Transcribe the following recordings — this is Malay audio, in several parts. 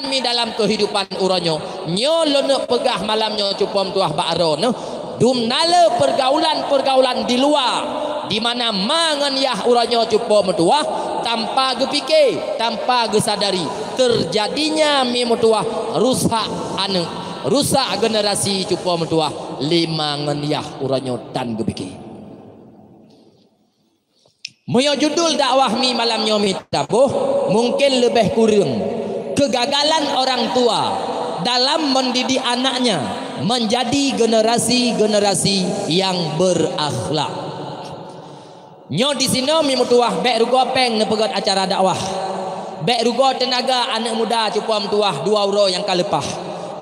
mi dalam kehidupan uronyo nyo lono pegah malamnyo cupom tuah ba'ron dum nala pergaulan di luar di mana mangan yah uronyo cupom tuah tanpa gepikir tanpa gesadari terjadinya mi mutuah rusak generasi cupom tuah lima ngenyah uronyo dan gepikir. Moyo judul dakwah mi malamnyo mi tabuh mungkin lebih kurang kegagalan orang tua dalam mendidik anaknya menjadi generasi-generasi yang berakhlak. Nyo di sini mi mutuah bek rugo peng nepegat acara dakwah. Bek rugo tenaga anak muda cupam tuah 2 euro yang kalepah.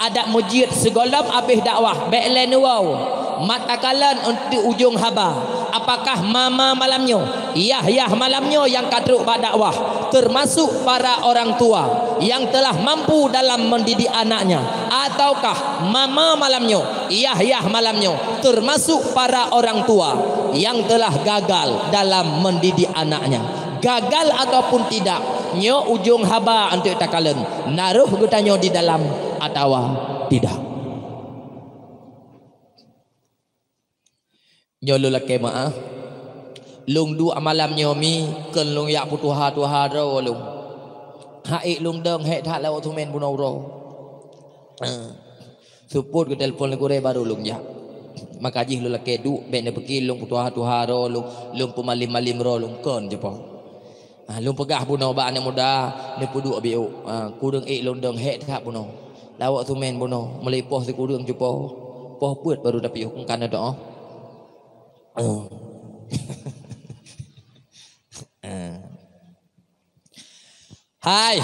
Ada masjid segolap habis dakwah bek len wow. Matakalan untuk ujung haba. Apakah mama malamnyo, yah malamnyo yang katruk pada dakwah, termasuk para orang tua yang telah mampu dalam mendidik anaknya, ataukah mama malamnyo, yah malamnyo, termasuk para orang tua yang telah gagal dalam mendidik anaknya. Gagal ataupun tidak, nyo ujung haba untuk takalan naruh gutanyo di dalam atau tidak. Nyolo laki maaf lung du amalam nyomi ken lung yak putuha ro lung haik lung deng hek tak lawa tumen bunau ro support ke telefon le baru lung ya maka jih lu laki du ben pergi lung putuha ro lung pemalim ro lung ken je po lung pegah bunau ba anak muda ne pudu abiu kudeng lung deng hek tak bunau lawa tumen bunau melipoh se kudeng je po poh put baru dapat hukum kan ada Hai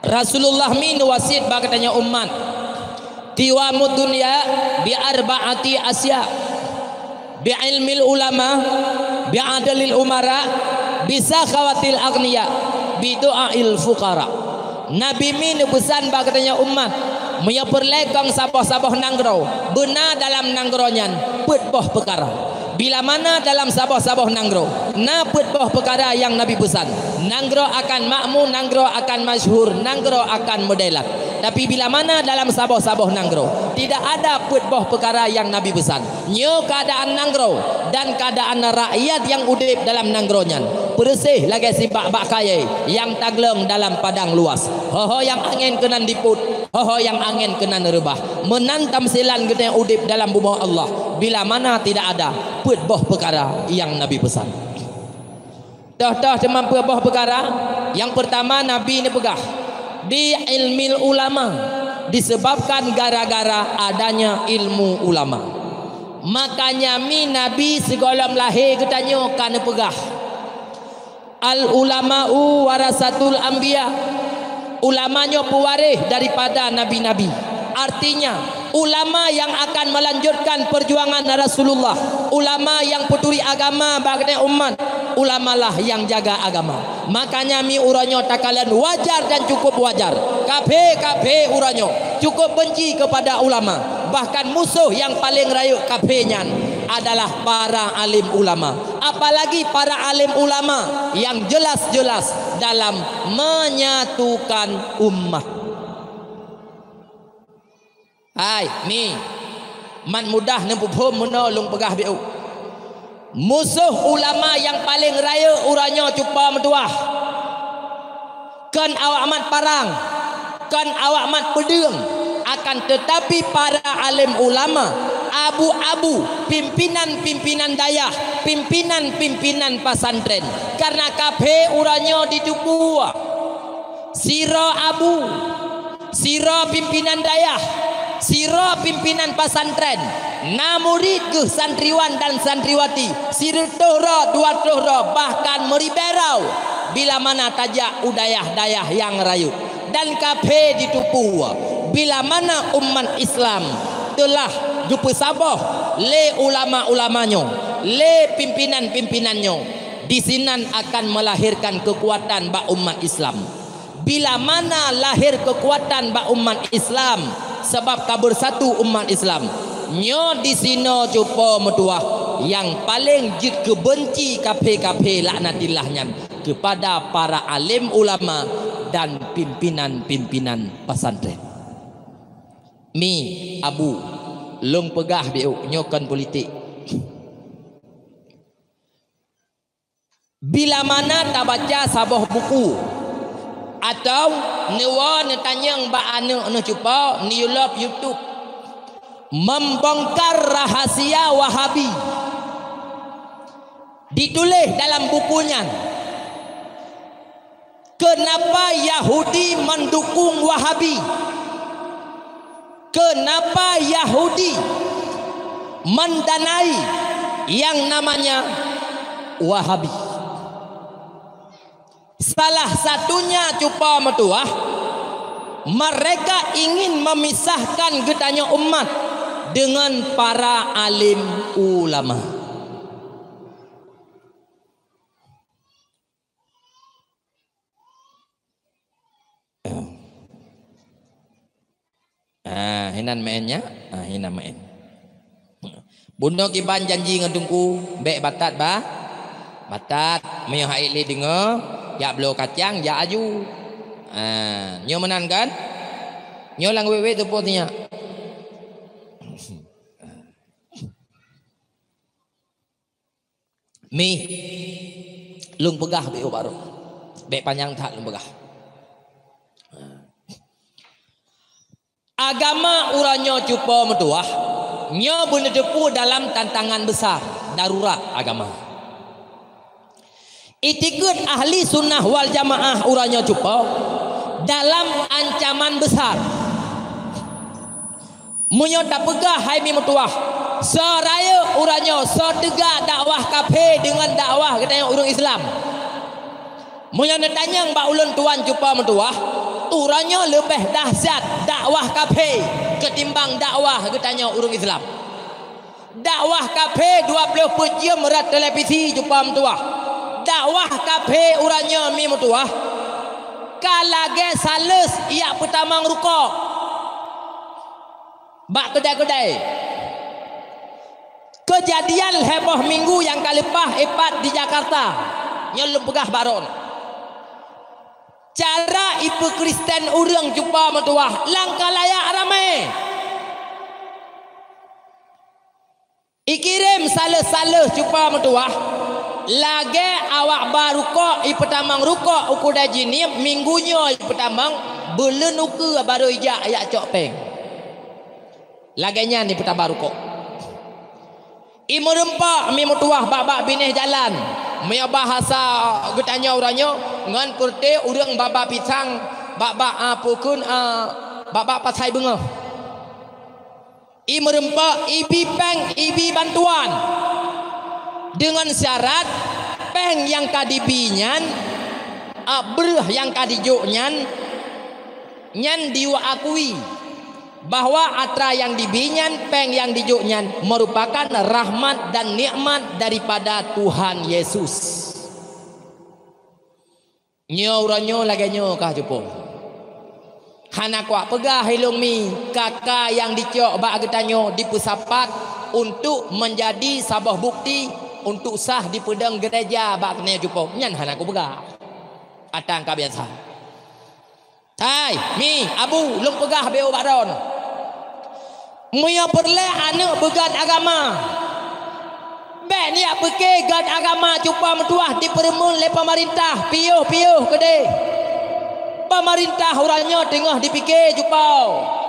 Rasulullah min wasit bakatanya umat tiwamud dunya bi arba'ati asya bi ilmil ulama bi adalil umara bi sakhawatil aghniya bi du'ail fuqara. Nabi min pesan bakatanya umat Maya perlekong sabah-sabah nanggro benar dalam nanggronya put boh perkara. Bila mana dalam sabah-sabah nanggro na put boh perkara yang Nabi pesan, nanggro akan makmur, nanggro akan masyhur, nanggro akan modelat. Tapi bila mana dalam sabah-sabah nanggro tidak ada put boh perkara yang Nabi pesan, nyo keadaan nanggro dan keadaan rakyat yang udip dalam nanggronya bersih lagi si bak-bak kaya yang tagleng dalam padang luas. Ho yang angin kenan diput, ho yang angin kena nerebah menantam silan gede udip dalam bumi Allah bila mana tidak ada put boh perkara yang Nabi pesan. Dah teman put boh perkara yang pertama Nabi ini pegah di ilmil ulama disebabkan gara-gara adanya ilmu ulama. Makanya mi Nabi segala lahir ketanya kan pegah al ulama'u warasatul anbiya, ulamanya pewaris daripada nabi-nabi. Artinya ulama yang akan melanjutkan perjuangan Rasulullah, ulama yang peduli agama bagi umat, ulamalah yang jaga agama. Makanya mi uranyo takalan wajar dan cukup wajar. Kafe uranyo cukup benci kepada ulama. Bahkan musuh yang paling rayuk kafenya adalah para alim ulama. Apalagi para alim ulama yang jelas-jelas dalam menyatukan ummah. Hai, ni man mudah nempupum menolong pegah biu. Musuh ulama yang paling raya uranyo cupa metuah. Kan awak mat parang, kan awak mat pedeng. Akan tetapi para alim ulama, abu-abu, pimpinan-pimpinan dayah, pimpinan-pimpinan pesantren. Karena kafe uranyo ditupu. Siro abu, siro pimpinan dayah, siro pimpinan pesantren, na murid ke santriwan dan santriwati, siro tohro, dua tohro, bahkan meriberau bila mana tajak udayah-dayah yang rayu. Dan kafe ditupu bila mana umat Islam telah dipesabah le ulama-ulamanya, le pimpinan-pimpinannya, di sinan akan melahirkan kekuatan bak umat Islam. Bila mana lahir kekuatan bak umat Islam sebab kabur satu umat Islam, nyo di sino cupo metuah yang paling jid kebenci kafe laknatillahnya kepada para alim ulama dan pimpinan-pimpinan pesantren. Mi abu long pegah biu nyokan politik. Bila mana tak baca sabah buku atau newa netanyang ba anu nu cupa ni YouTube membongkar rahasia Wahabi, ditulis dalam bukunya kenapa Yahudi mendukung Wahabi, kenapa Yahudi mendanai yang namanya Wahabi. Salah satunya cupa metuah, mereka ingin memisahkan getanya umat dengan para alim ulama. Hinan mainnya, hinan main. Bunda kiban janji ngadungku bek batat ba, batat meo haile dengar. Ya belo kacang ya aju. Nyo menan kan? Nyo lang wewe tu potnya. Mi lung pegah be baru. Be panjang tak lung pegah. Agama uranyo cupa metuah. Nyo benedepu dalam tantangan besar, darurat agama. Itikut ahli sunnah wal jamaah uranya cupa dalam ancaman besar. Munyo tak pegah hai mi metuah. Seraya uranya sedega dakwah kafir dengan dakwah katanya urang Islam. Munyo netanyang ba ulun tuan cupa metuah, uranya lebih dahsyat dakwah kafir ketimbang dakwah katanya urang Islam. Dakwah kafir 24 jam merat televisi cupa metuah. Dakwah kafir uranya mi metuah kalage sales ia pertama ngerukok bak kedai-kedai. Kejadian heboh minggu yang kalepah epat di Jakarta nyelum pegah baron. Cara ibu Kristen urang jumpa metuah langkah layak ramai. Ikirim sales-sales jumpa metuah. Lage awak barukok ipetamang rukok ukuda jini minggunya ipetamang belen uku baru ijak ayak cok peng. Lagenya ni peta barukok. Imu rempak mi mutuah babak binih jalan. Mia bahasa getanya orangnya ngan kurte urang babak pisang babak apukun babak pasai bunga. Imu rempak ibi peng ibi bantuan. Dengan syarat peng yang kadibinyan berh yang kadijuknyan nyan diwakui bahwa atra yang dibinyan peng yang dijuknyan merupakan rahmat dan nikmat daripada Tuhan Yesus. Nyo uranyo lagi nyo kah jupung hana kuak pegah hilung mi kakak yang dicok bak getanyo dipusapat untuk menjadi sabah bukti untuk sah di pedang gereja bak kena jumpa nyan hana ku pegah atang ka biasa tai mi abu lung pegah beo baron muya perle anu begat agama be ni apa ke gad agama jumpa metuah di peremun le pemerintah piuh kede pemerintah orangnya tengah dipikir jumpa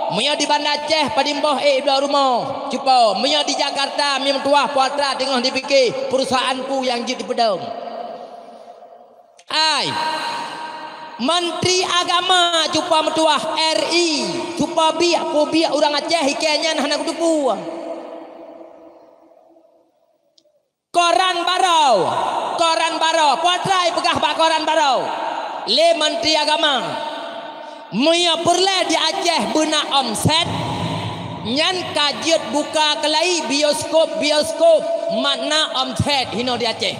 Mia di Banda Aceh padimboh belah rumah cuba mia di Jakarta mi metuah puatra tengah dipikir perusahaanku yang jid di pedang ai Menteri Agama cuba metuah RI cuba biak orang Aceh hikenya hana kudupu koran barau puatra pegah bak koran barau le Menteri Agama Mia perle di Aceh benak omset nyan kajiat buka kelai bioskop makna omset hino di Aceh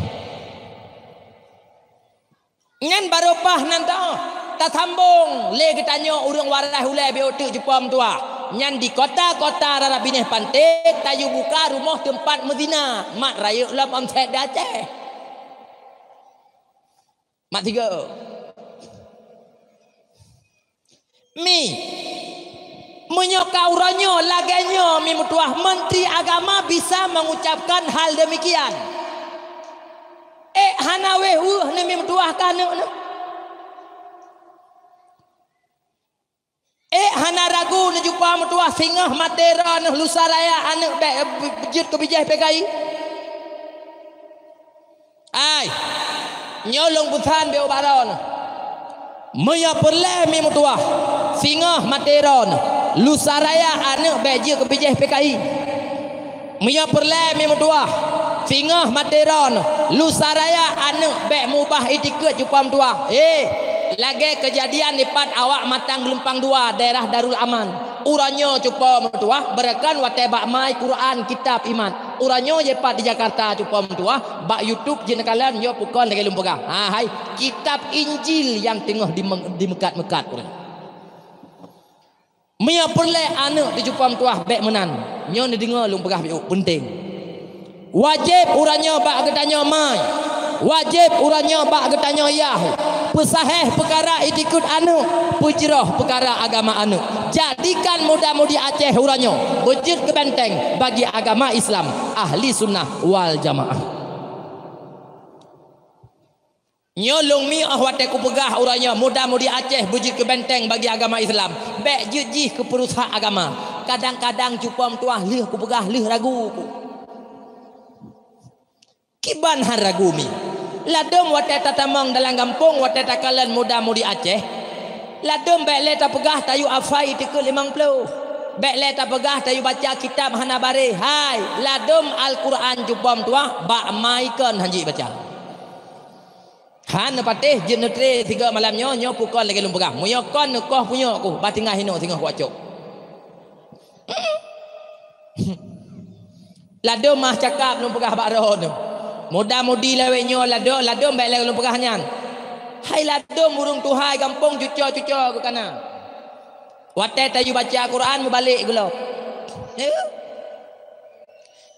nyan baropah nanta tak sambung le getanyo urang warai hulai beotu jepam tua nyan di kota-kota rara bineh pantai tayu buka rumah tempat medina mat raya lam omset di Aceh mat 3 Mi menyokau ronyo laganya mi mutuah Menteri Agama bisa mengucapkan hal demikian. Hana wehu ni mi mutuah kana. Hana ragu ni jumpa mutuah singah matera ni lusaraya anak bejit ke bijah PKI. Ai nyolong butan be obaron. Meya perle mi mutuah singah materon lusaraya anak beji ke bijah PKI. Meya perle mi mutuah singah materon lusaraya anak be mubah itiket jumpa mutuah. Lagi kejadian lipat awak matang Gelempang 2 daerah Darul Aman. Uranyo cupa mutuah berekan watebak mai Quran kitab iman. Uranyo jepat di Jakarta cupa mutuah bak YouTube jenak kalian yo pukon lagi lumpega. Hai kitab Injil yang tengah di mekat-mekat uran. Mia perle anak di cupa mutuah bek menan. Nyo ni dengar lumpega penting. Wajib uranyo bak getanyo mai. Wajib uranyo bak getanyo yah. Pesahih perkara itikut anu pujrah perkara agama anu. Jadikan muda-mudi Aceh uranyo bejit ke benteng bagi agama Islam ahli sunnah wal jamaah. Nyolong mi ahwate ku pegah uranyo muda-mudi Aceh bejit ke benteng bagi agama Islam. Bek jejih ke perusahaan agama. Kadang-kadang cupam tuah lih ku pegah lih ragu ku. Kiban har ragu mi. Ladom wateta tamang dalam kampung wateta kalian muda-mudi Aceh. Ladom bek leta pegah tayu afai tikul 50. Bek leta pegah tayu baca kitab hana bare. Hai, ladom Al-Quran jubam tuah bak maikan hanji baca. Han patih jenetre 3 malamnya nyo pukul lagi lum pegah. Muyakon nekoh punya aku batingah hino tengah kuacok. Ladom mah cakap lum pegah bak roh tu. Muda-mudi leweknya ladom baik lagi pegahnya. Hai ladom burung tuhai kampung cucok ke kanan. Wate tayu baca Quran mu balik gelo.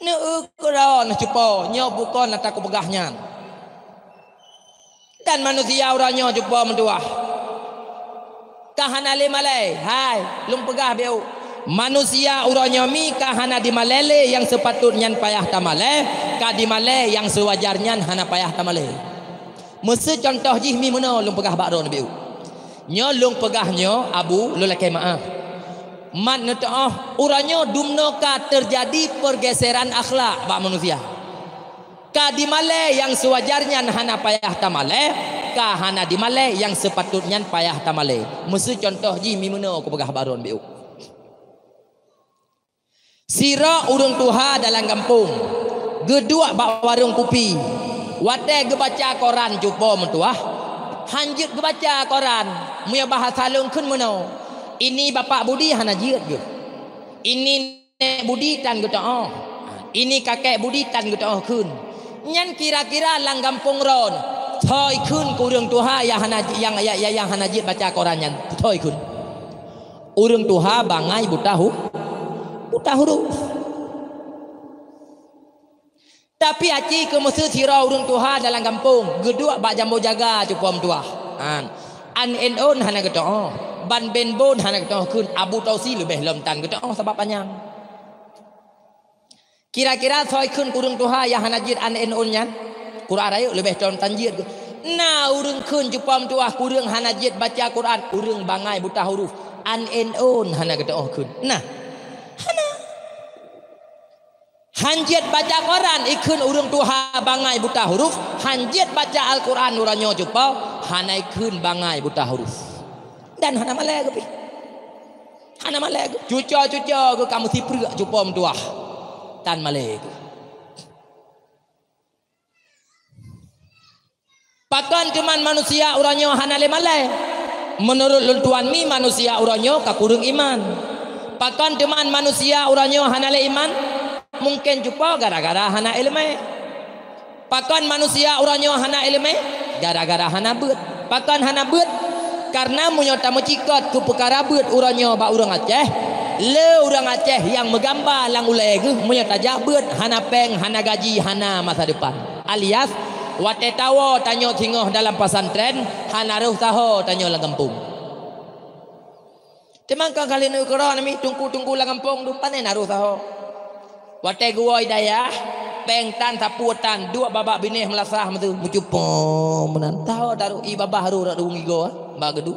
Ne Quran cupo nyo bukan nata ku pegahnya. Dan manusia orangnya cupo menduah. Kahana le malai. Hai lum pegah beu. Manusia uranya mi kahana di malele yang sepatutnya payah tamale, ka di male yang sewajarnya hana payah tamale. Mesti contoh jih mi mana lung pegah bakro nabi. Nyo lung pegahnya abu lelaki maaf. Man netaah uranya dumno ka terjadi pergeseran akhlak bak manusia. Ka di male yang sewajarnya hana payah tamale, ka hana di male yang sepatutnya payah tamale. Mesti contoh jih mi mana ku pegah bakro nabi. Sira urung tuha dalam kampung. Gedua bak warung kopi. Wate gebaca koran jupo mentuah. Hanjut gebaca koran. Muya bahasa lung kun meno. Ini bapak budi hana jiut ge. Ini nek budi tan ge taah. Ini kakek budi tan ge taah kun. Nyan kira-kira lang kampung ron. Thoi kun urung tuha yang hana yang hana jiut baca koran nyan. Thoi kun. Urung tuha bangai buta huruf. Tapi aci ke mesti sira urung tuha dalam kampung gedua bak jambu jaga cupom tuah. An enon hana geto. Ban benbon hana geto kun Abu Tausi lebih lomtan geto sebab panjang. Kira-kira soi kun urung tuha yang hana jid an enon nyan. Quran ayo lebih lomtan jid. Nah urung kun cupom tuah urung hana jid baca Quran urung bangai buta huruf. An enon hana geto kun. Nah hanjit baca Quran ikun urung tuha bangai buta huruf. Hanjit baca Al-Quran uranyo jupa hana ikun bangai buta huruf. Dan hana malai ke pi. Hana malai ke. Cuca ke kamu tipruk jupa mentuah. Tan malai ke. Pakan cuman manusia uranyo hana le malai. Menurut luntuan mi manusia uranyo kakurung iman. Pakan cuman manusia uranyo hana le iman. Mungkin jumpa gara-gara hana ilmu. Pakan manusia uranyo hana ilmu gara-gara hana beut. Pakan hana beut karena munyota mecikot ku perkara beut uranyo ba urang Aceh. Le urang Aceh yang menggambar lang ulai ge munyota jak beut hana peng, hana gaji, hana masa depan. Alias wate tawo tanyo tingoh dalam pesantren hana ruh taho tanyo lang kampung. Temang kang kali nu ukra nami tungku la kampung du panai naru saho. Wate gua idayah peng tan saputan dua babak binih melasah matu mucupo menan tahu daru i babah haru dak dungi go ba gedu.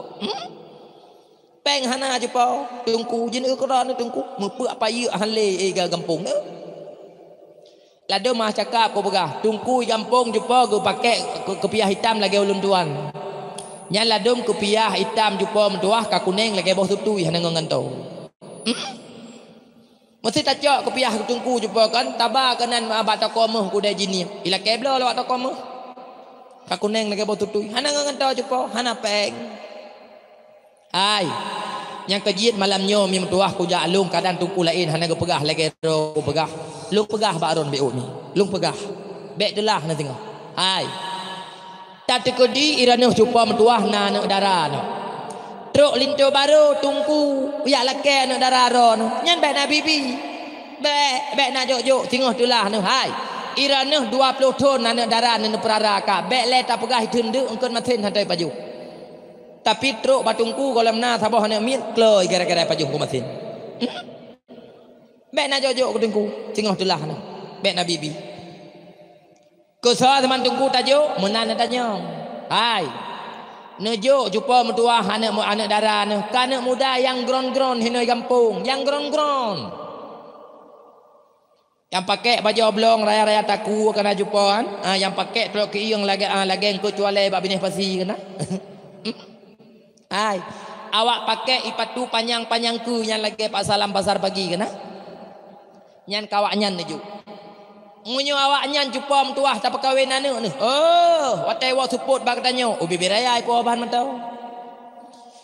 Peng hana jupo tungku jin ukra nu tungku mepu apa ye hanle ga kampung tu. Lado mah cakap ko begah tungku kampung jupo go pakai kepiah hitam lagi ulun tuan. Nyan ladum kupiah hitam jupo mentuah ka kuning lagi boh tutui hana ngantau. Mesti tajak kupiah tungku jupo kan taba kanan abak takomuh kuda jini. Ila keblo lawak takomuh. Ka kuning lagi boh tutui hana ngantau jupo hana peng. Ai. Yang kejit malam nyo mi mentuah ku jak lung kadang tungku lain hana go pegah lagi ro pegah. Lung pegah baron beuk ni. Lung pegah. Bek delah na tengok. Ai. Tadi kodi iranuh jumpa mentuah na anak darah no. Truk linto baru tungku ya lake anak darah no. Nyan bek na bibi. Bek na jok tengok tulah no. Hai. Iranuh 20 ton anak darah no perara ka. Bek le tak pegah tunduk engkon matin hantai paju. Tapi truk batungku kalau na sabah anak mit kloi gara-gara paju ku matin. Bek na jok tungku tengok tulah no. Bek na bibi. Kusa teman tungku tajuk menan tanya. Hai. Nejo jumpa mentua anak darah ne. Kanak muda yang gron-gron hinoi kampung, yang gron-gron. Yang pakai baju oblong raya-raya taku kena jumpa kan. Yang pakai telok kiung lagi engko cualai bab binih pasi kena. Hai. Awak pakai ipatu panjang-panjang ku yang lagi pak salam pasar pagi kena. Nyan kawaknya nejo. Munyo awaknya jumpa mentuah tak perkahwin anak ni. Oh, watai wa support bag tanya. Ubi biraya ipo aban mentau.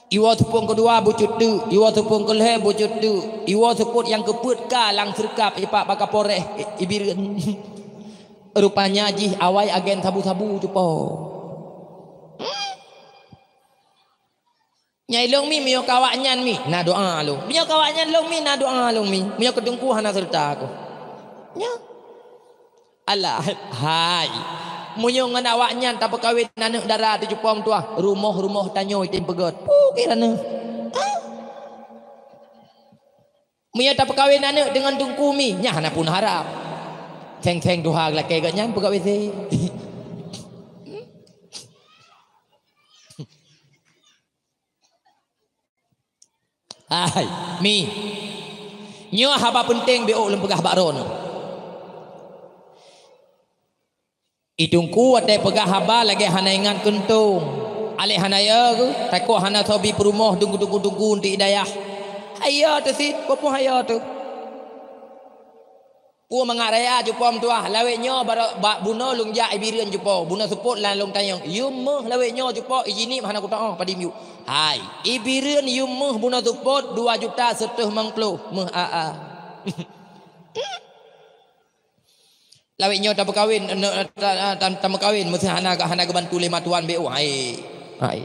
Iwa support kedua bucut tu, iwa support keleh bucut tu. Iwa support yang keput ka lang serkap ipak baka poreh ibireun. Rupanya jih awai agen sabu-sabu jumpa. Nyai long mi mio kawaknya mi na doa long. Mio kawaknya long mi na doa long mi. Mio kedungku hana serta aku. Nya. Alah, hai. Munyo ngan awaknya tak perkahwin anak darah tu jumpa mentua. Rumah tanyo itim pegot. Kirana. Munyo tak perkahwin anak dengan tungku mi. Nya hana pun harap. Ceng-ceng duha laki kat nyan pegawai si. Hai, mi. Nyo haba penting beok lem pegah bakron. Itungku ada pegah haba lagi hana ingat kentung. Alih hana ya ke? Takut hana sobi perumah tunggu di dayah. Hayya tu si, popo hayya tu. Pu mengaraya jumpa mentua. Laweknya buno lung ja ibirian jumpa. Buno support lan lung tayang. Yumeh laweknya jumpa ijini hana ku tahu pada miu. Hai, ibirian yumeh buno support 2 juta seteh mangpluh. Meh aa. Lawiknya tak berkahwin tak berkahwin mesti hana ke bantu lima tuan BO. Hai.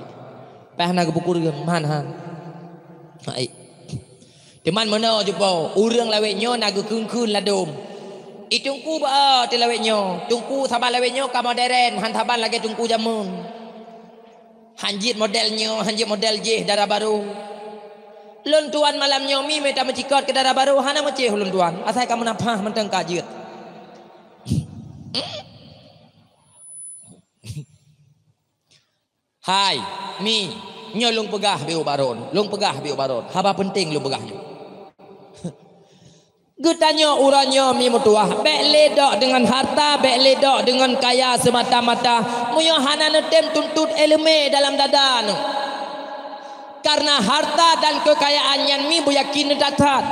Hana ke buku dia han. Hai. Teman mana jumpa urang lawiknya naga keungkeun ladom. Itungku ba te lawiknya. Tungku sabar lawiknya ka modern, han sabar lagi tungku jamun. Hanjit modelnya, hanjit model J darah baru. Lon tuan malamnya mi meta mencikot ke darah baru hana meceh lon tuan. Asal kamu napah menteng kajiut. Hai, mi, nyo lung pegah biu baron, haba penting lung pegah nyo. Gutanyo uranyo mi mutuah, bek ledok dengan harta, bek ledok dengan kaya semata-mata. Muyo hana netem tuntut eleme dalam dada no. Karena harta dan kekayaan yang mi buyakin datat.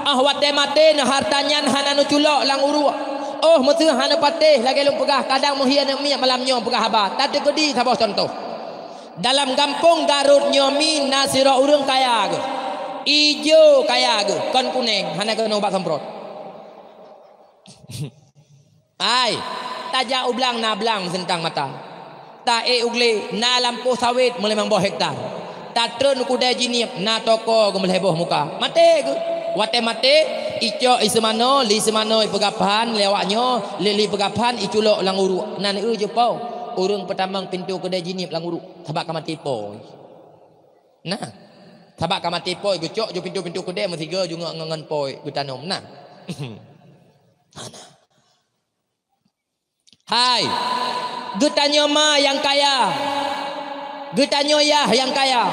Wate mate na hartanya hana no culok lang urua. Oh, mesti hana patih lagi lung pegah, kadang muhian mi malamnya pegah haba. Tadi kedi sabah contoh. Dalam kampung Garut nyomi nasira urang kaya ke. Ijo kaya ke. Kon kuning hana kena obat semprot. Ai, tajak ublang na blang sentang mata. Ta ugle na lampu sawit melemang boh hektar. Ta tren kuda jinip na toko ke meleboh muka. Mate ke. Wate mate ijo isemano li semano pegapan lewaknya li pegapan iculok lang uru. Nan je pau. Urang pertama pintu kedai jinip lang uruk tabak kamar tipu. Nah, Sabak ka mati poi gucok jo pintu-pintu kedai mesti ge juga ngengen poi gutanom nah. Hai. Getanyo ma yang kaya. Getanyo ya yang kaya.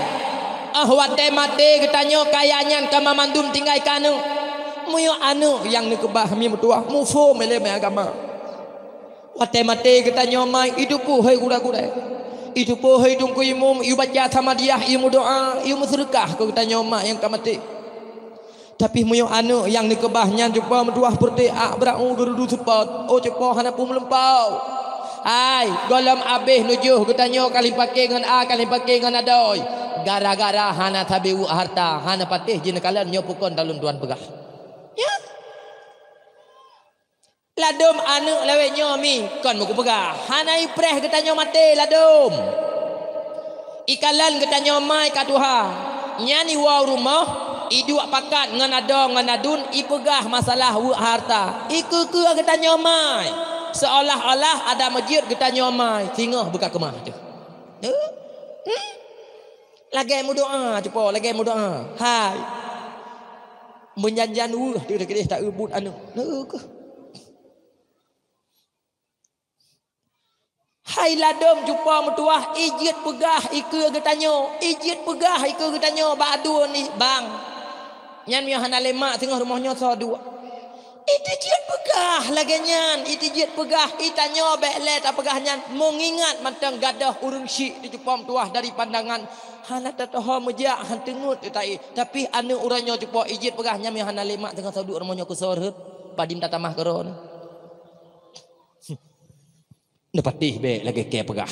Wate mate getanyo kayanya ka mamandum tinggal kanu. Muyo anu yang ni kebah mi mutua mufo mele me agama. Wate mate getanyo ma hidupu hai gura-gura. Itu po hidung ku imum iu baca samadiyah iu doa iu sedekah ku tanya mak yang kamati. Tapi muyo anu yang ni kebahnya jumpa meduah perte ak berau gerudu sepot. Oh cepo hana pun melempau. Ai golam abeh nujuh ku tanya kali pakai dengan a kali pakai dengan adoy. Gara-gara hana tabiu harta hana patih jin kalan nyo pukon dalun tuan pegah. Ya. Ladom anu lewe nyomi kon muku pegah. Hana ipreh kita nyomate ladom. Ikalan kita nyomai katuha. Nyani wau rumah iduk pakat ngan adong ngan adun ipegah masalah harta. Iku kita nyomai. Seolah-olah ada masjid kita nyomai. Tingah buka kemah tu. Lagi mu doa cepo, lagi mu doa. Hai. Menjanjan dia dah kedih tak ubud anu. Ke? Hai ladom jumpa metuah ijit pegah ike getanyo ijit pegah ike getanyo badu ni bang nyan mi hana lemak tengah rumahnya so dua ijit pegah lagi nyan ijit pegah itanyo bekle tak pegah nyan mengingat mantang gadah urung syik di jumpa metuah dari pandangan hana tatoh mejak han tengut tai tapi anu uranyo jumpa ijit pegah nyan mi hana lemak tengah so dua rumahnya ku sorhut padim tatamah keron nepatih be lagi ke pegah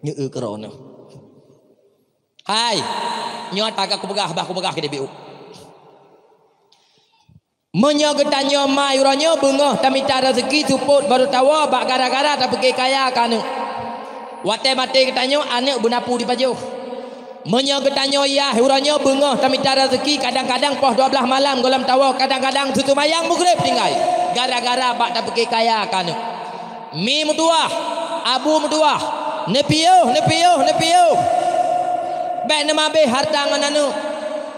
nyeu kerona hai nyot agak ku pegah bah ku pegah ke DBU menyo getanyo mai uranyo bengah tamita rezeki suput baru tawa bak gara-gara tak pergi kaya kanu wate mate getanyo anak benapu di pajuh menyo getanyo ya uranyo bengah tamita rezeki kadang-kadang poh 12 malam golam tawa kadang-kadang tutu mayang maghrib tinggal gara-gara bak tak pergi kaya kanu mi mutuah abu mutuah nepiyo baik nama be harta ngan anu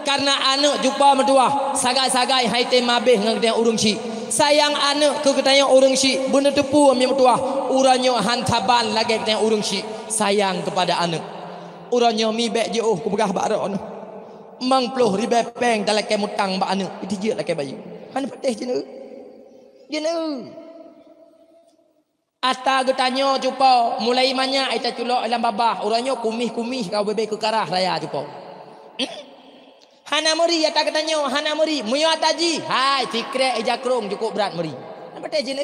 karena anu jumpa mutuah sagai-sagai haite mabeh ngan dia urung si sayang anu ke ketanya urung si bener tepu mi mutuah uranyo hantaban lagi ketanya urung si sayang kepada anu uranyo mi bek jauh ku begah bak ron mang ploh ribe peng dalam ke mutang bak anu itije lake bayu han pateh jenu Ata getanyo jumpa mulai manya ita culok dalam babah uranyo kumih-kumih kau bebe ke karah raya jumpa. Hana meri ata getanyo hana meri muyo ataji hai tikre ejakrong cukup berat meri. Apa teh jene?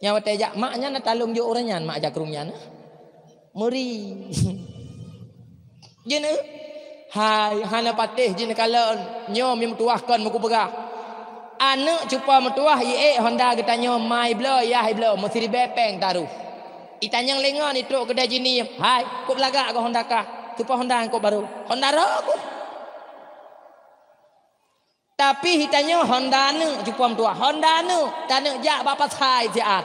Nyawa teh jak maknya na talung jo oranyan mak jakrungnya na. Meri. Jene hai hana patih jene kalon nyom mi tuahkan muku pegah. Anak cupa metuah ye Honda getanyo mai blo ya hai blo mesti dibepeng taruh. Itanyang lengan itu kedai jini. Hai, kok belagak ke Honda kah? Cupa Honda kok baru. Honda aku. Tapi hitanyo Honda nu cupa metuah. Honda nu tanu jak bapa sai siat.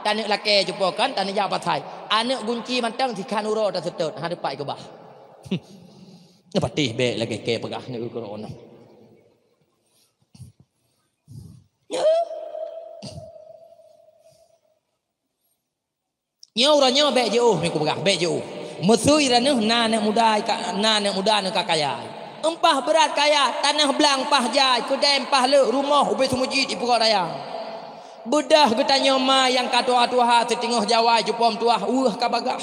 Tanu lake cupa kan tanu jak bapa sai. Anak gunci mantang si kanuro ta setut hadepai ke bah. Nepatih be lagi ke pegah ni corona. Nyo uranyo be jauh mi ku begah be jauh. Mesui ranu na nak muda nak kaya. Empah berat kaya tanah belang pah jai kedai empah le rumah ubi sumuji di pukul raya. Bedah getanyo ma yang katua-tua setingah Jawa jupom tuah ka bagah.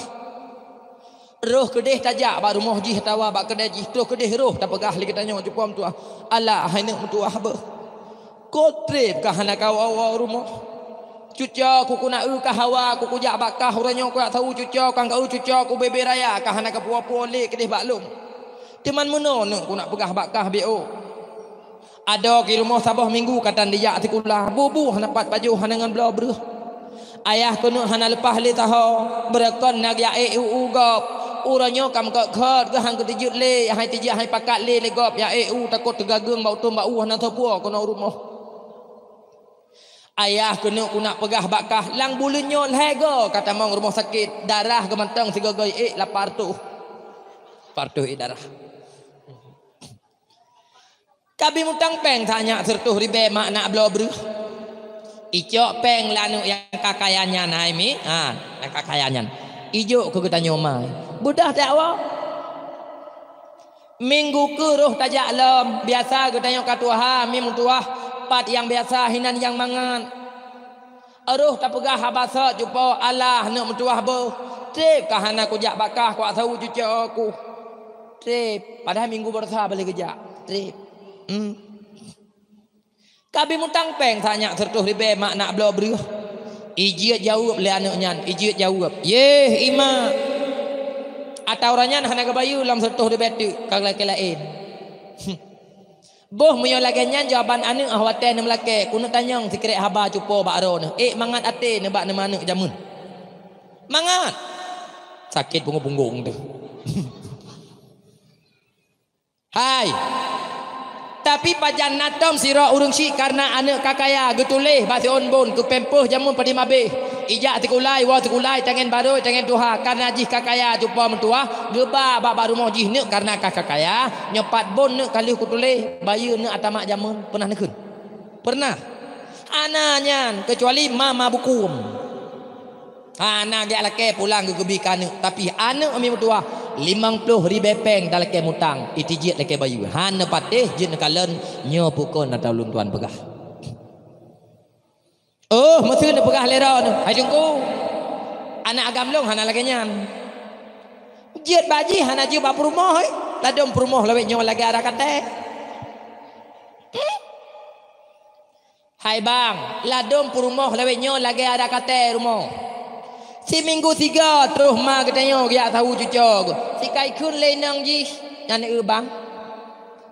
Roh kedeh tajak ba rumah ji tawa ba kedai ji tu kedeh roh tak pegah li getanyo jupom tuah. Ala haina mutuah be. Kotrep ka hana kau awal rumah. Cuca kuku nak ka hawa kuku jak bakah uranyo ku tahu cuca kang kau cuca ku bebe raya ka hana ka puap-puap le kedeh baklum. Teman meno ku nak pegah bakah BO. Ada ke rumah sabah minggu katan dia sekolah bubu hana pat baju hana ngan bela bereh. Ayah kena hana lepas le taho berekon nak ya EU gop. Uranyo kam ka khot ke hang ketijut le hai tijak hai pakat le gop ya EU takut tergagung bau tum bau hana topua kono rumah. Ayah kena ku nak pegah bakah lang bulunyo lego kata mong rumah sakit darah gemantang 3 lapar tu. Partu darah. Kabi mutang peng tanya sertuh ribe makna blo bru. Ijo peng lanu yang kakayannya nai mi, yang kakayannya. Ijo ke kita nyomai. Budah tak wa. Minggu ke roh tajak lem biasa kita nyok katuah mi mutuah pat yang biasa hinan yang mangan. Aruh tak pegah habasa jumpa Allah nak mutuah bo. Trip kahana ku jak bakah ku tahu cucu aku. Trip padahal minggu bersa balik kejak. Trip. Kabi mutang peng tanya sertuh ribe makna blo bru. Ijiat jawab le anaknya, ijiat jawab. Ye ima. Atau orangnya hana kebayu lam sertuh ribe tu kagak lain. Boh muyo laginya jawaban anak ahwate nem lake kuno tanyang sikret haba cupo bakro ne. Mangat ate ne bak ne mana jamun. Mangat. Sakit punggung-punggung tu. Hai. Tapi pajan natom sira urung si karena anak kakaya getuleh basi onbon ke pempoh jamun padi mabe ijak tikulai wa tikulai tangan baru tangan tuha karena jih kakaya jumpa mentua geba bab baru mau jih ne karena kakaya nyepat bon ne kali kutuleh bayu ne atamak jamun pernah nekun pernah ananya kecuali mama bukum anak dia laki pulang ke gebikan tapi anak ami mentua 50 ribu peng dalam ke mutang itijit leke bayu hana patih jin kalen nyo pukon atau lun tuan pegah oh mesti nak pegah lera tu hai jengku anak agam long hana lagi nyan jit baji hana ji ba rumah oi ladom rumah lawek nyo lagi arah kate hai bang ladom rumah lawek nyo lagi arah kate rumah si minggu 3 terus ma katanya dia tahu cucok si kai kun lenang ji nyane bang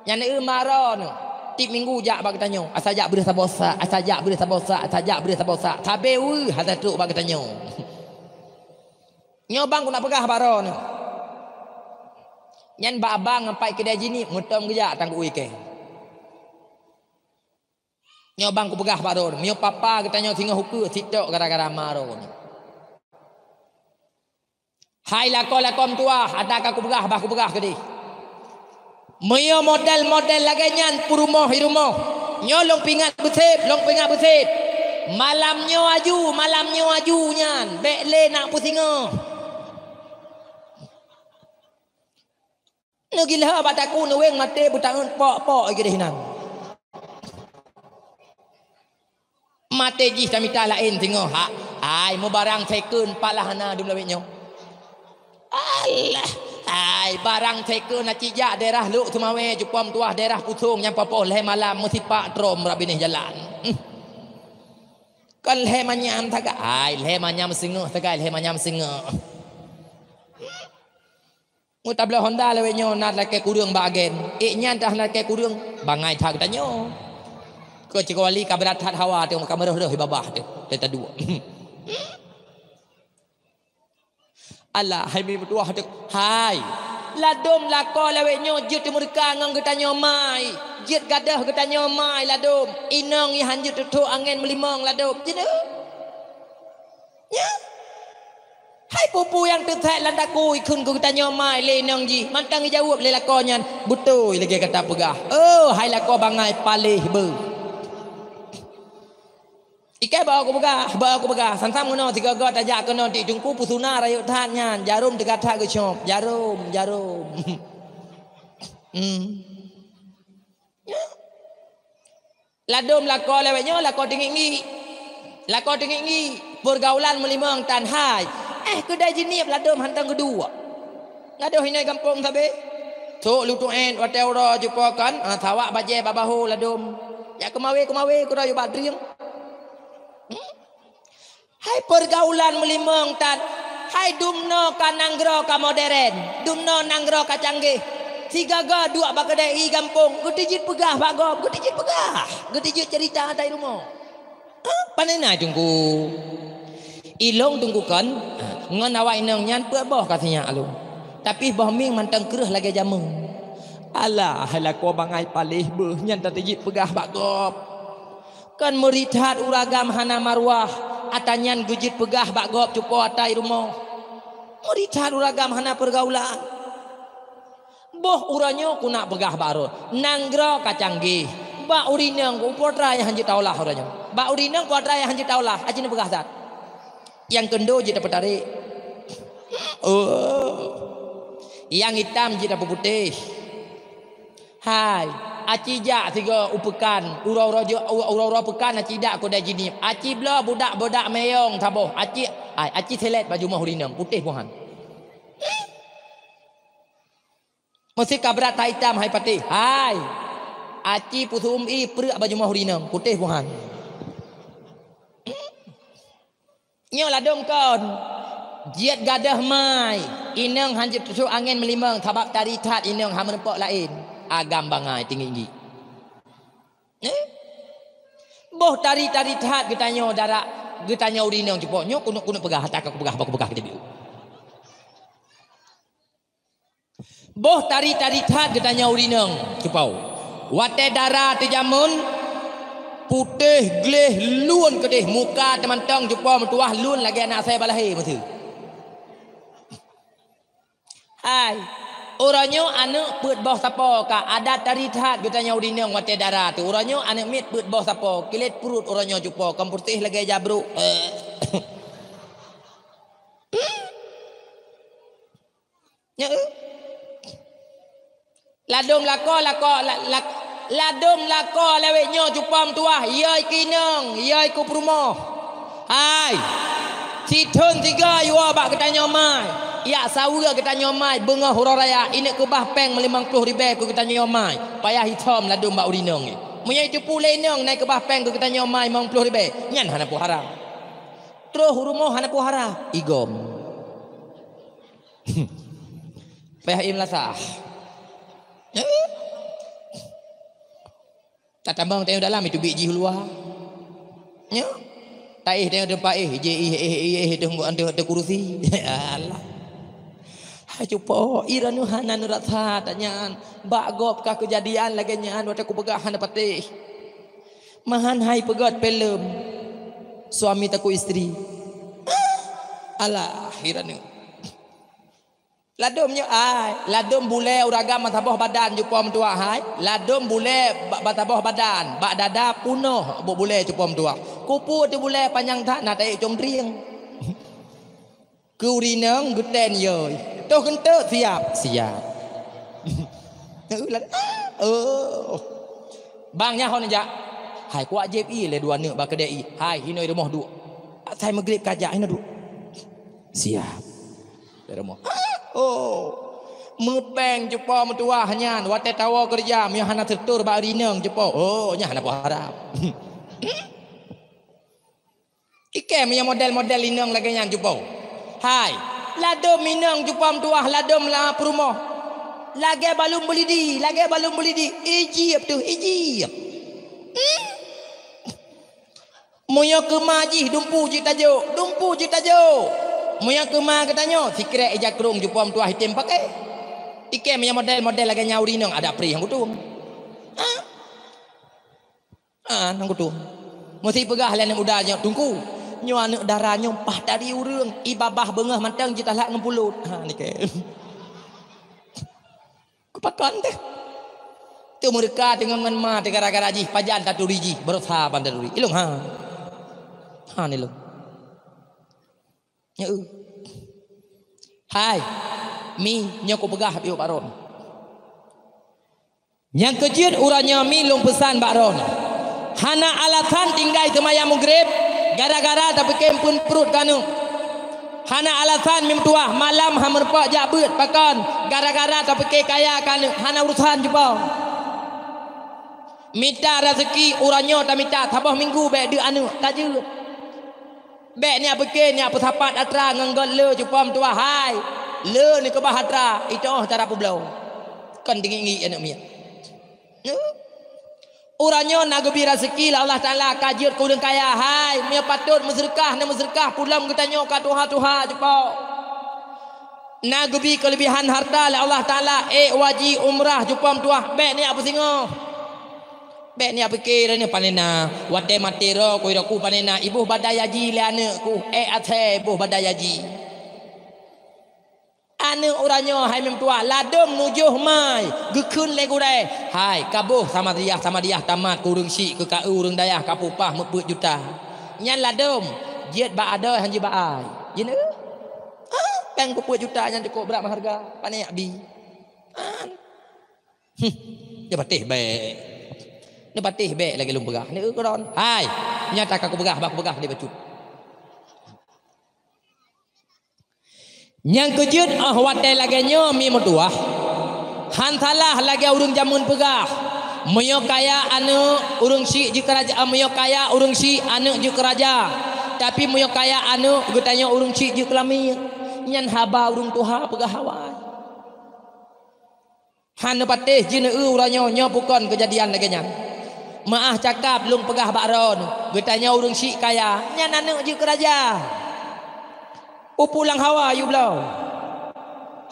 nyane maron tip minggu jak bag katanya asajak beri sabosa asajak beri sabosa asajak beri sabosa tabe hata tu bag katanya nyo bang ku nak pegah baron nyan ba abang sampai kedai jini mutom gejak tangku ike nyo bang ku pegah baron mio papa katanya singa huku sitok gara-gara maron. Hai lakom tua ada aku begah ke di. Mio model lagi nyan purumoh irumoh. Nyolong pingat besip, Malamnya aju nyan. Bekle nak pusinga. Nagilha bataku nuweng mate butangan pok iki hinan. Mate jih tamita lain singa ha. Ai mu barang sekun palahana dum lawetnya. Allah ai barang teke nak cijak daerah luk tumawe jupam tuah daerah pusung yang papoh leh malam mesti pak trom rabinih jalan kan leh manyam taga ai leh manyam singa taga leh manyam singa mutabla Honda lewe nyo nat lake kurung bagen nyan dah lake kurung bangai thag tanyo ke cikawali kabrat hat hawa tu kamera dah babah tu teta dua Allah hai mi berdua hadek hai ladom lako lewe nyo jit murka ngang getanyo mai jit gadah getanyo mai ladom inang i hanjut tu angin melimang ladom jina ya hai pupu yang terthek landaku ikun ku getanyo mai le nang ji mantang jawab le lako nyan betul lagi kata pegah oh hai lako bangai palih be Ikai bawa aku begah. Santam ngono 3 got ajak kono di dungku pusuna rayuk tanya jarum dekat tak ke shop. Jarum. Ladom lako lewetnya lako tinggi. Pergaulan melimang tan hai. Kedai jenip ladom hantang kedua. Ngado hinai kampung sabe. Tok lutu en hotel ro jumpa kan. Tawak baje babahu ladom. Ya kemawe ku rayu badriang. Hai pergaulan melimang tan. Hai dumno ka nanggro ka modern. Dumno nanggro ka canggih. 3 ga 2 ba kedai kampung. Gudijit pegah bagop, gudijit cerita tai rumah. Panena tunggu. Ilong tunggu kan. Ngan awak inang nyan pe boh katanya alu. Tapi boh ming mantang kereh lagi jamu. Alah halako bangai palih beuh nyan tatijit pegah bagop. Kan merithat uragam hana marwah. Atanyan gujit pegah bagop cupo atai rumah. Merithat uragam hana pergaulan. Boh uranyo ku nak begah baron. Nanggro kacanggih. Ba urinang ku potra yang hanji taulah uranyo. Ba urinang potra yang hanji taulah. Aji ni begah zat. Yang kendo je dapat tarik. Yang hitam je dapat putih. Hai, aci jak tiga upekan, ura-ura pekan aci dak ko dah jinim. Aci bela budak-budak meyong taboh. Aci selet baju mah urinang putih puhan. Mesti kabrat hitam hai pati. Hai. Aci pusum preuk baju mah urinang putih puhan. Nyo ladong kon. Jiat gadah mai. Inang hanjep tu angin melimang tabak tari tat inang ha merepok lain. Agam bangai tinggi. Boh tari tat getanyo darak getanyo urinang cepok nyo kunuk pegah tak aku pegah kita biu. Boh tari tat getanyo urinang cepau. Wate darah terjamun putih gleh lun kedih muka teman tong cepau mentuah lun lagi anak saya balahi mesti. Hai, orangnya anak put bawah sapo ka adat tari tat getanyo urinang wate darah tu. Orangnya anak mit put bawah sapo kilet perut orangnya cepau kam putih lagi jabruk. Ya. Ladom lako lewek nyo cupam tuah yai kinang yai ku perumoh. Hai si thun tiga yua bak kita nyomai ya sawura kita nyomai bengah huraraya ini ku bah peng 50 ribu ku kita nyomai payah hitam ladom bak urinang ni munya itu pulai nang naik ke bah peng ku kita nyomai 50 ribu nyan hana pu haram terus hurumoh hana pu haram igom payah imlasah. Tak tambang tengok dalam itu biji luar. Ya. Taih tengok depan tengok anda kursi. Allah. Ha cupo iranu hanan rasa tanyaan bagop ka kejadian lagi nyaan waktu aku pegahan dapat mahan hai pegat pelem suami taku isteri. Allah iranu. Ladom nyo ai, ladom bule uragam mataboh badan jupom tua hai. Ladom bule bataboh badan, bak dada punoh bo bule jupom tua. Kupu tu bule panjang tak nak tai jom rieng. Kurinang geten yoi. Toh kentut siap. Bangnya hon jak. Hai ku ajib i le dua neuk bak kedai. Hai hinoi rumah duk. Saya magrib kajak hina duk. Siap. Rumah. Mepeng jepo mentua hanyan wate tawa kerja mi hana tertur ba rineng jepo. Nya hana harap. Ike mi model-model lineng lagi nyan jepo. Hai, ladom minang jepo mentua ladom la perumoh. Lagi balum belidi, ijib tu, ijib. Moyo kemaji dumpu ji tajo. Moyo kema katanya sikret eja kerung jupom tuah hitam pakai. Ike mi model-model lagi nyauri nang ada pri hang kutung. Nang kutung. Mesti pegah lain udahnya tungku. Nyo anak darahnya pah dari urang ibabah bengah mantang jita lak ngempulut. Ni ke. Kepakan teh. Tu mereka dengan ma te gara-gara ji pajan taturi ji berusaha bandaruri. Ilung ni lo. Ya hai mi nyoko pegah biu baron. Yang kejut uranya mi long pesan baron. Hana alasan tinggal semaya maghrib gara-gara tapi kempun perut kanu. Hana alasan mim tuah malam hamur pak jabut pakan gara-gara tapi kaya kanu. Hana urusan jepau. Minta rezeki uranyo tak minta tabah minggu baik dia anu tajud. Bek ni apa ke ni apa sapat atra nganggot le jupam tua hai. Le ni ke bahatra itu cara publau. Kan tinggi anak mia. Uranyo nagebi rezeki lah Allah Taala kajir ku dengan kaya hai. Mia patut mezrekah na mezrekah pulam getanyo ka tuha jupau. Nagebi kelebihan harta lah Allah Taala waji umrah jupam tua. Bek ni apa singo? Bek ni apa kira ni panena wate matero ko iraku panena ibu badai haji le anakku athe ibu badai haji anu orangnya hai mem tua ladom nujuh mai gekun legu dai hai kabuh sama dia tamat kurung si ke ka urang dayah kapupah meput juta nyan ladom jiet ba ada hanji ba ai jina kan puput juta nyan cukup berat harga panik abi dia patih baik ni patih baik lagi lum begah ni koron hai nyata aku begah dia bacut yang kejut watai lagi nyo mi metuah hantalah lagi urang jamun pegah moyo kaya anu urang si je kerajaan moyo kaya urang si anu je kerajaan tapi moyo kaya anu gutanya urang si je kelami nyan haba urang tuha pegah hawai han patih jina uranyo nyo pukon kejadian lagi nyan maah cakap lung pegah bakron gutanya urang si kaya nyan anu je kerajaan pulang Hawaii belau.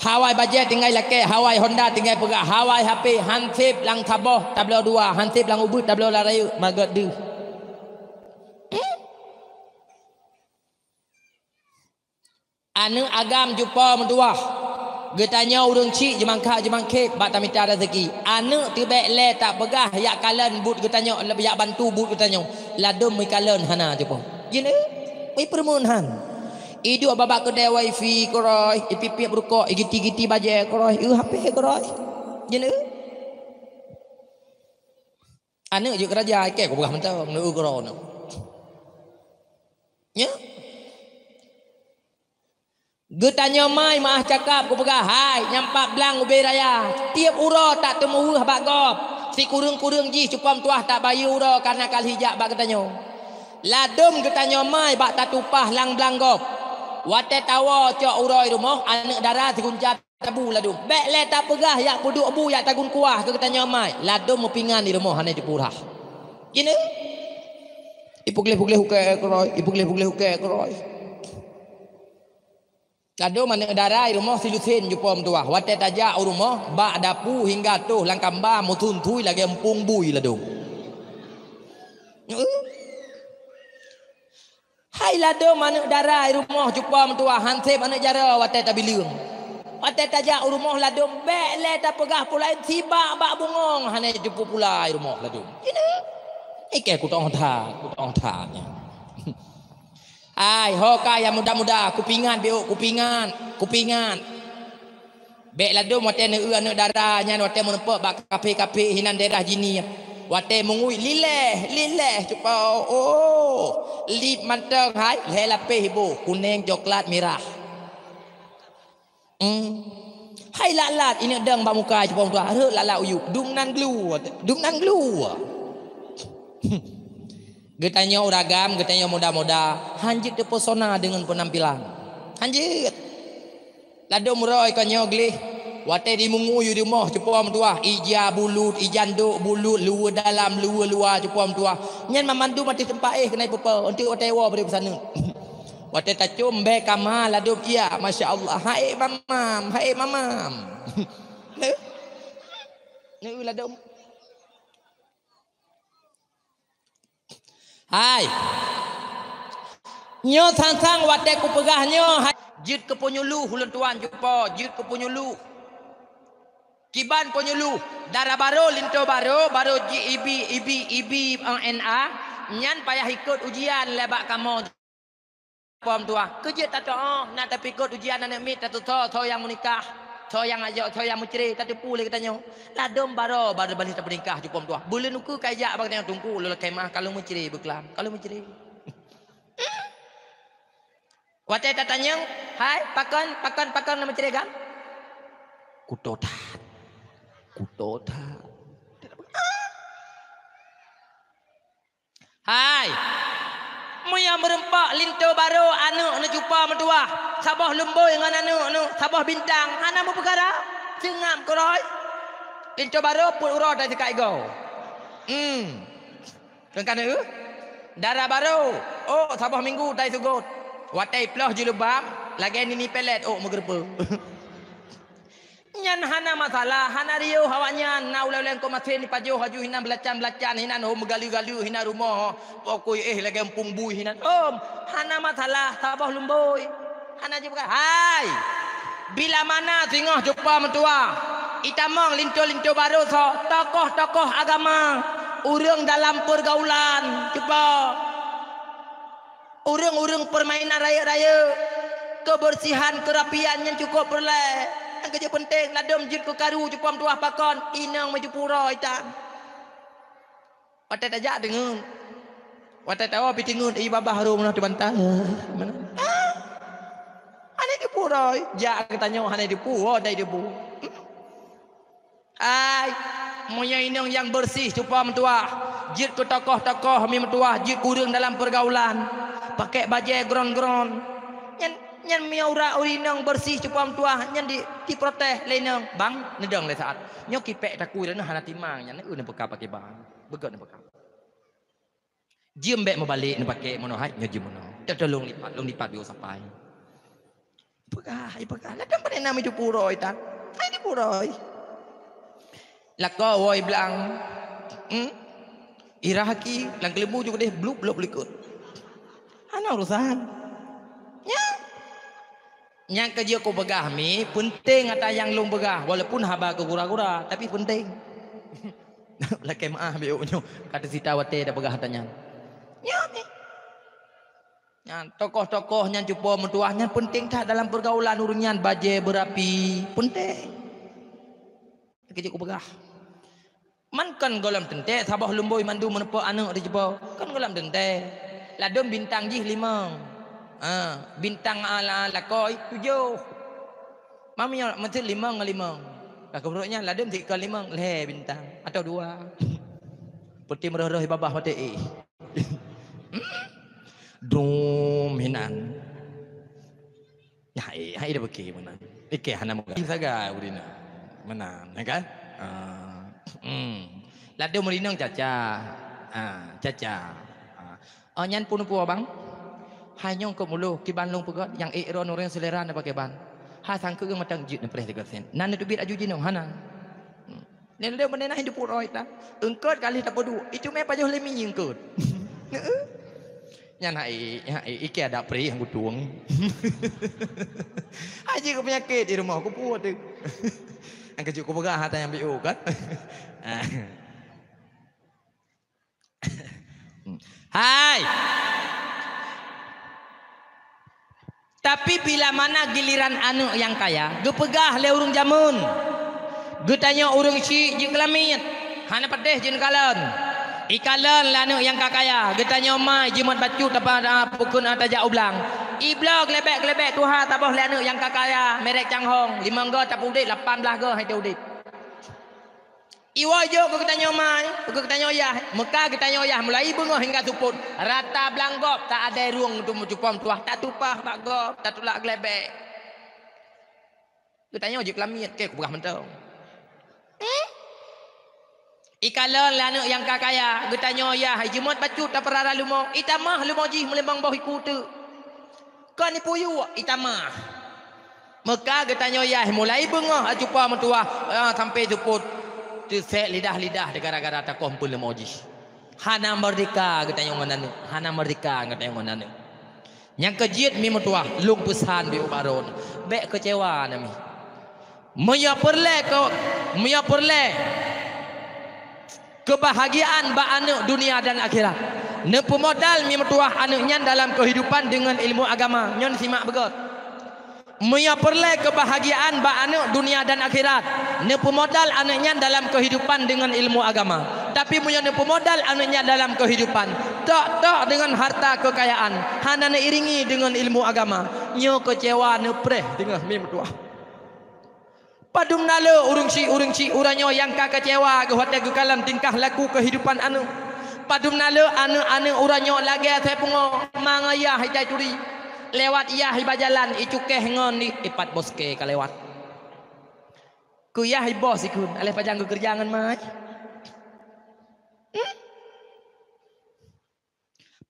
Hawaii bajet tinggal laki, Hawaii Honda tinggal pegak, Hawaii HP, hansip lang taboh tablau dua, hansip lang ubud tablau larayu, magat du. Anu agam jumpa menduah. Getanya urang cik jemangka jemangke bak tamita rezeki. Anu tibek le tak pegah yak kalen but getanya yak bantu but getanya. Ladum mi kalen hana jumpa. Jene, mi permunhan. Idu babak kedai wifi koroi, ipip berukok, giti-giti baje koroi, HP koroi. Jene. Anu je kerja ke ko begah mentau nu korona. Ya. Getanya mai maah cakap ko begah hai nyampak belang ubi raya. Tiap uro tak temu habak gop. Si kurung-kurung ji cupam tuah tak bayu uro karena kal hijab bak getanyo. Ladum getanyo mai bak tatupah lang belang gop. Wate tawa cok uroi rumah anak darah dikuncat tabu ladum. Bek le tak pegah yak puduk abu yak tagun kuah ke katanya mai. Ladum mepingan di rumah hane dipurah. Gini. Ipugleh-pugleh hukai koroi, ipugleh-pugleh hukai koroi. Ladum anak darah di rumah silusin jupom tuah. Wate tajak rumah bak dapu hingga tuh langkamba mutun tui lagi empung bui ladum. Hai ladom anak darah rumah jumpa mentua hansip anak jara watai tabileung. Watai tajak rumah ladom bek le tak pegah pula tiba bak bungong hanya jumpa pula rumah ladom. Ini ike ku tong nya. Ai hoka yang muda-muda kupingan beuk kupingan. Bek ladom watai anak darah nya watai menempak bak kafe-kafe hinan daerah jini. Wate mengui lileh cupa lip manteng hai le lapeh ibu kuning coklat merah hai lalat ini deng bak muka cupa tua re lalat uyuk dung nan glu getanya uragam getanya muda-muda hanjit terpesona dengan penampilan hanjit ladom roi kanyo glih wate di munguyu di moh cepom tua ija bulut ijanduk bulut luar dalam luar cepom tua nyen mamandu mati tempat kenai pepe untuk wate wa beri pesana wate tacum be kamal ladum iya masya-Allah hai mamam ne ladum hai nyo sang wate ku pegah nyo jit ke ponyulu hulun tuan jumpa jit ke ponyulu Kiban ponyulu darah baru linto baru ibi NA nyan payah ikut ujian lebak kamu pom tua kerja tak tahu nak tapi ikut ujian anak mit tak tahu yang menikah tahu yang ajak tahu yang menceri tak tipu lagi tanya ladom baru balik tak menikah jupom tua boleh nuku kajak bang tengok tunggu lelak kemah kalau menceri berkelam kalau menceri watai tak tanya hai pakan nama menceri kan kutotat hai muya merempak linto baru anu na jumpa mentua sabah lemboi dengan anu sabah bintang ana mu perkara cengam koroi linto baru pun uro dah dekat go kan darah baru sabah minggu dai sugut watai ploh julubam lagi ni pelet megerpe nyan hana masalah hana riu hawanya na ulang ko maten ni pajo haju hinan belacan hinan megalu-galu hinan rumah pokoi lagi empung bui hinan hana masalah sabah lumboi hana je bukan hai bila mana tengah jumpa mentua itamang lintu-lintu baru so tokoh-tokoh agama urang dalam pergaulan cuba urang-urang permainan raya-raya kebersihan kerapian yang cukup perlu yang kerja penting ladam jid ke karu cuba mentua pakon inang maju pura itan watai tajak dengan watai tahu api tingun babah harum nak dibantah mana aneh di pura jak katanya aneh di pura dai di bu ai moya inang yang bersih cuba mentua jid ke tokoh-tokoh mi mentua jid urang dalam pergaulan pakai baju gron-gron nyan miaura urinang bersih cuba mentua nyan di protes lenang bang nedang le saat nyo kipek takui dan hana timang nyan ne bekap pakai bang begot ne bekap jiem bek membalik ne pakai mono hai nyo jiem mono tolong lipat bio sampai pegah ladang pada nama itu puroi tan ai di puroi lako woi bilang iraki lang kelembu juga deh blub likut ana urusan nya yang kerja ko begah mi penting ata yang long begah walaupun haba ke gura-gura tapi penting lakai maah biu nyo kata sita wate dah begah tanya nya ni nya tokoh-tokoh nya jumpa mentuahnya penting tak dalam pergaulan urunyan baje berapi penting kerja ko begah man kan golam tente sabah lumboi mandu menepo anak di jebau kan golam tente ladom bintang jih limang bintang ala lakoi 7 mami mesti 5 lah keberuknya ladom 3 5 le bintang atau 2 putih merah-merah babah mati dum hinan hai dah beki menan ikeh hana moga saga urina menan ya kan ladom merinang caca nyan pun puah bang hanya ke mulu kiban long pegot yang ikron orang selera nak pakai ban ha sangka ke matang jit ne preh 3 nan tu bit aju jinong hana ne le menena hidup roi ta engkot kali tak pedu itu me pajuh le mi engkot nyan hai iki ada preh yang tuang haji ke penyakit di rumah aku puat tu ang kejuk ko begah hata yang biu kan hai tapi bila mana giliran anu yang kaya ge pegah le urung jamun ge tanya urung si jeung kelamit hana pedeh jeung kalon ikalan la anu yang kakaya ge tanya mai jimat bacut apa pukun ataja ublang iblog lebek tuha tabah le anu yang kakaya merek canghong 5 go tak udit 18 go hai udit iwa jo ko tanya mai ko tanya ya Mekah kita tanya ya mulai bengah hingga tuput rata belanggop tak ada ruang tu cupam tuah tak tupah pak gop tak tulak glebek ko tanya je kelamit ke ko begah mentau ikalon lanu yang kakaya ko tanya ya hai jemot bacut tak perara lumong itamah lumoji melembang bau iku tu kan ni puyu itamah Mekah ko tanya ya mulai bengah cupa mentua sampai tuput tu set lidah-lidah gara-gara tak kumpul emoji. Hana merdeka katanya ngonan. Hana merdeka katanya ngonan. Yang kejiat mi metua lung pesan bi ubaron. Bek kecewa nami. Meya perle kebahagiaan ba anak dunia dan akhirat. Ne pemodal mi metua anaknya dalam kehidupan dengan ilmu agama. Nyon simak begot. Meya perle kebahagiaan ba anak dunia dan akhirat. Ne pemodal anaknya dalam kehidupan dengan ilmu agama. Tapi punya ne pemodal anaknya dalam kehidupan. Tak dengan harta kekayaan. Hana ne iringi dengan ilmu agama. Nyo kecewa ne preh dengan mi metua. Padum nalo urung si uranyo yang ka kecewa ke hotel ke kalam tingkah laku kehidupan anu. Padum nalo anu uranyo lagi saya pungo mangaya hijai curi. Lewat ia hiba jalan icukeh ngon ni ipat boske ka lewat ku ya hibos ikun aleh pajang ke kerjangan mai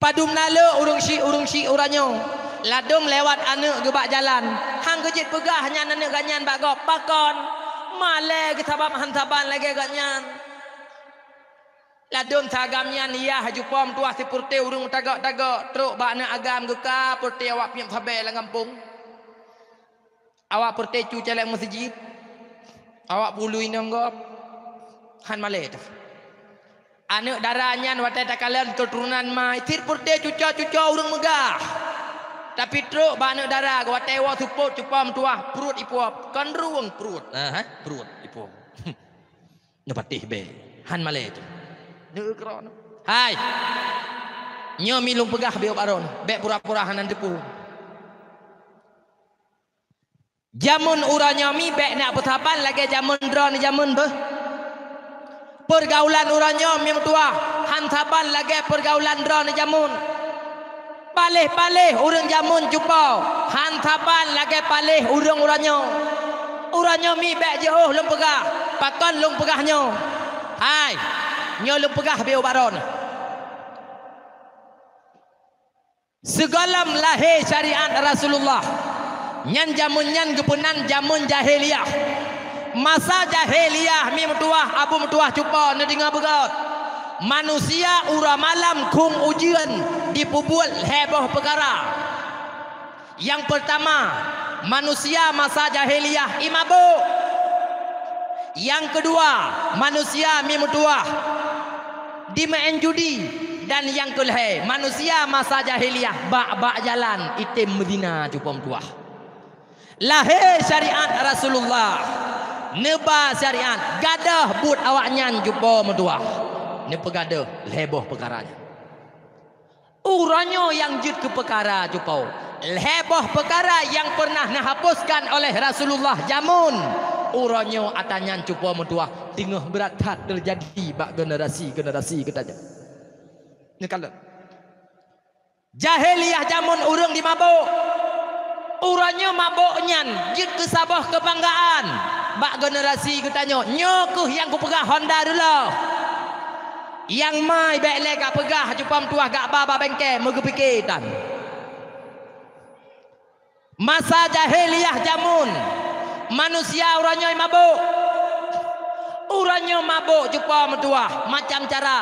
padum nalo urung si uranyo ladung lewat anu gebak jalan hang kejit pegah nyan anu ganyan bak gop pakon male ke sabab hantaban lagi ganyan ladum sagamnya niya hajupom tuah si purte urung tagak truk bakna agam geka purte awak piam sabe lang kampung Awak pertecu celek masjid. Awak bulu ini anggap han malay tu. Anak darahnya watai takalan keturunan mai tir purde cuca urang megah. Tapi truk ba anak darah watai wa suput cupa mentuah perut ipuap kandruang perut. Perut ipuap. Nepatih be han malay tu. Deu kron. Hai. Nyo milung pegah be baron, be pura-pura hanan depu. Jamun uranya mi be nak petapan lagi jamun dron jamun beh. Pergaulan uranya mi tua hantaban lagi pergaulan dron jamun. Palih urang jamun cupau hantaban lagi palih urang uranya. Uranya mi be jauh lung pegah, pakon lung pegahnyo. Hai, nyo lung pegah be baron. Segalam lahir syariat Rasulullah. Nyan jamun nyan gepunan jamun jahiliyah. Masa jahiliyah mi metuah abu metuah cupa nedinga begaut. Manusia ura malam kung ujian dipubuat heboh perkara. Yang pertama, manusia masa jahiliyah imabuk. Yang kedua, manusia mi metuah di main judi. Dan yang kelih, manusia masa jahiliyah bak jalan itim Medina cupom tuah. Lahir syariat Rasulullah. Neba syariat gadah but awak nyan cupom tuah. Ne pegadah leboh perkaranya. Uranyo yang jut ke perkara cupau. Leboh perkara yang pernah dihapuskan oleh Rasulullah jamun. Uranyo atanyan cupom tuah. Tingah berat terjadi bak generasi ketanya. Ni kalau jahiliyah jamun urang di mabuk. Urangnya mabuk nyan jit ke sabah kebanggaan. Bak generasi katanya nyokuh yang ku pegah Honda dulu. Yang mai baik le gak pegah cupam tuah gak baba bengke mugu pikitan. Masa jahiliyah jamun manusia urangnya mabuk. Urangnya mabuk cupam tuah macam cara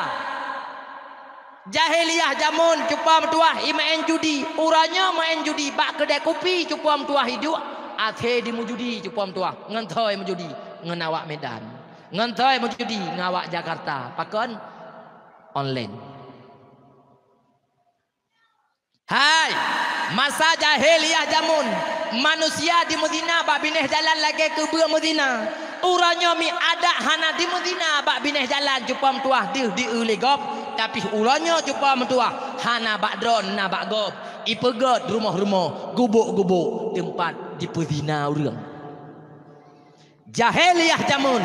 jahiliyah jamun cupam tuah main judi. Uranya main judi bak kedai kopi cupam tuah hidup athe di mujudi cupam tuah ngentoy mujudi ngenawak Medan ngentoy mujudi ngawak Jakarta pakon online. Hai masa jahiliyah jamun manusia di Medina bak bineh jalan lagi ke bua Medina. Uranya mi ada hana di Medina bak bineh jalan cupam tuah di ulegop. Tapi ulanya cuba mentua hana bak drone na bak gop ipegat rumah-rumah gubuk-gubuk tempat dipezina urang. Jahiliyah jamun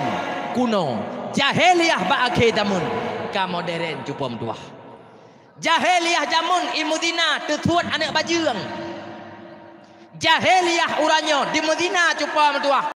kuno, jahiliyah bak akhir jamun ka modern cuba mentua. Jahiliyah jamun imudina tetuat anak bajeung. Jahiliyah uranya di Medina cuba mentua.